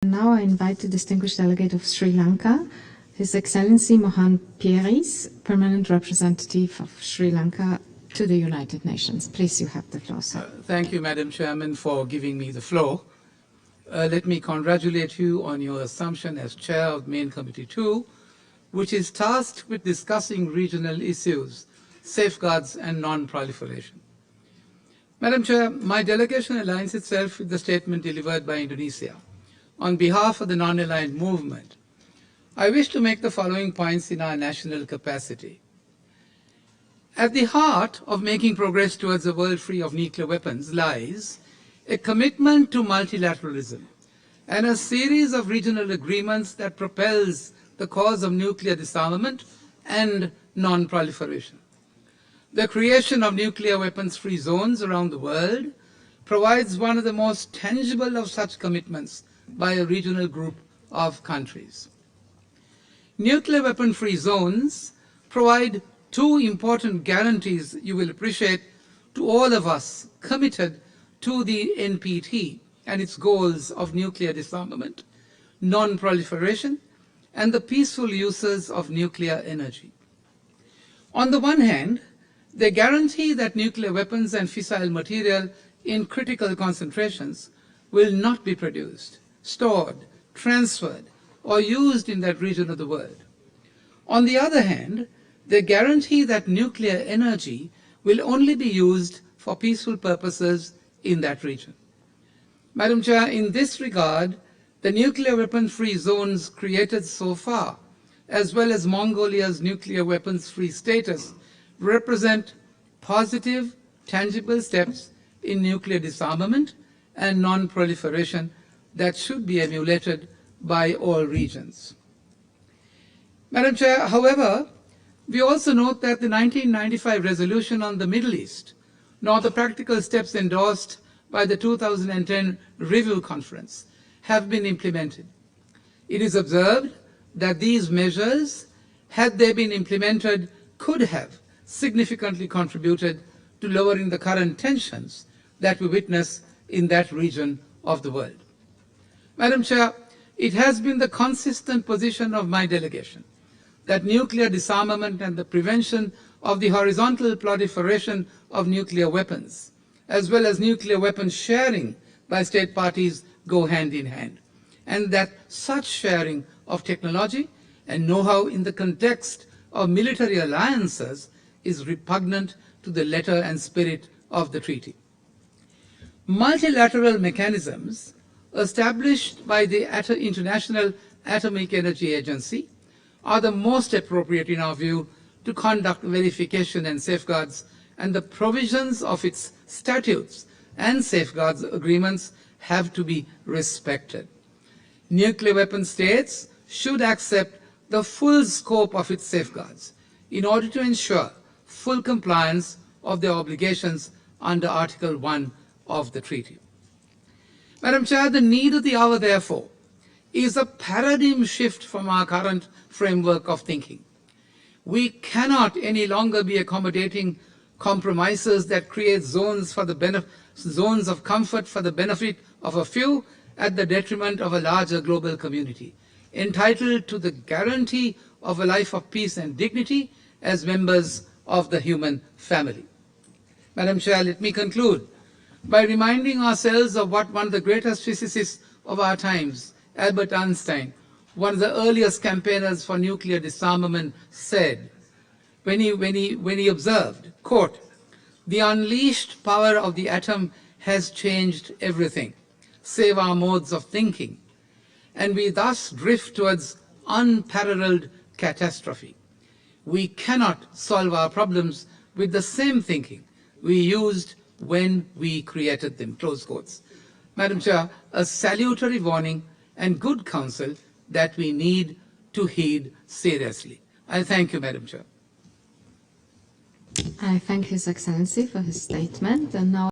Now I invite the distinguished delegate of Sri Lanka, His Excellency Mohan Pieris, Permanent Representative of Sri Lanka to the United Nations. Please, you have the floor, sir. Thank you, Madam Chairman, for giving me the floor. Let me congratulate you on your assumption as Chair of Main Committee 2, which is tasked with discussing regional issues, safeguards and non-proliferation. Madam Chair, my delegation aligns itself with the statement delivered by Indonesia on behalf of the non-aligned movement. I wish to make the following points in our national capacity. At the heart of making progress towards a world free of nuclear weapons lies a commitment to multilateralism and a series of regional agreements that propels the cause of nuclear disarmament and non-proliferation. The creation of nuclear weapons-free zones around the world provides one of the most tangible of such commitments by a regional group of countries. Nuclear weapon-free zones provide two important guarantees you will appreciate to all of us committed to the NPT and its goals of nuclear disarmament, non-proliferation, and the peaceful uses of nuclear energy. On the one hand, they guarantee that nuclear weapons and fissile material in critical concentrations will not be produced, stored, transferred, or used in that region of the world. On the other hand, they guarantee that nuclear energy will only be used for peaceful purposes in that region. Madam Chair, in this regard, the nuclear weapon-free zones created so far, as well as Mongolia's nuclear weapons-free status, represent positive, tangible steps in nuclear disarmament and non-proliferation that should be emulated by all regions. Madam Chair, however, we also note that the 1995 resolution on the Middle East, nor the practical steps endorsed by the 2010 Review Conference, have been implemented. It is observed that these measures, had they been implemented, could have significantly contributed to lowering the current tensions that we witness in that region of the world. Madam Chair, it has been the consistent position of my delegation that nuclear disarmament and the prevention of the horizontal proliferation of nuclear weapons, as well as nuclear weapons sharing by state parties, go hand in hand, and that such sharing of technology and know-how in the context of military alliances is repugnant to the letter and spirit of the treaty. Multilateral mechanisms established by the International Atomic Energy Agency are the most appropriate in our view to conduct verification and safeguards, and the provisions of its statutes and safeguards agreements have to be respected. Nuclear weapon states should accept the full scope of its safeguards in order to ensure full compliance of their obligations under Article 1 of the treaty. Madam Chair, the need of the hour, therefore, is a paradigm shift from our current framework of thinking. We cannot any longer be accommodating compromises that create zones of comfort for the benefit of a few at the detriment of a larger global community, entitled to the guarantee of a life of peace and dignity as members of the human family. Madam Chair, let me conclude by reminding ourselves of what one of the greatest physicists of our times, Albert Einstein, one of the earliest campaigners for nuclear disarmament, said when he observed, quote, "The unleashed power of the atom has changed everything, save our modes of thinking, and we thus drift towards unparalleled catastrophe. We cannot solve our problems with the same thinking we used when we created them," close quotes. Madam Chair, a salutary warning and good counsel that we need to heed seriously. I thank you, Madam Chair. I thank His Excellency for his statement, and now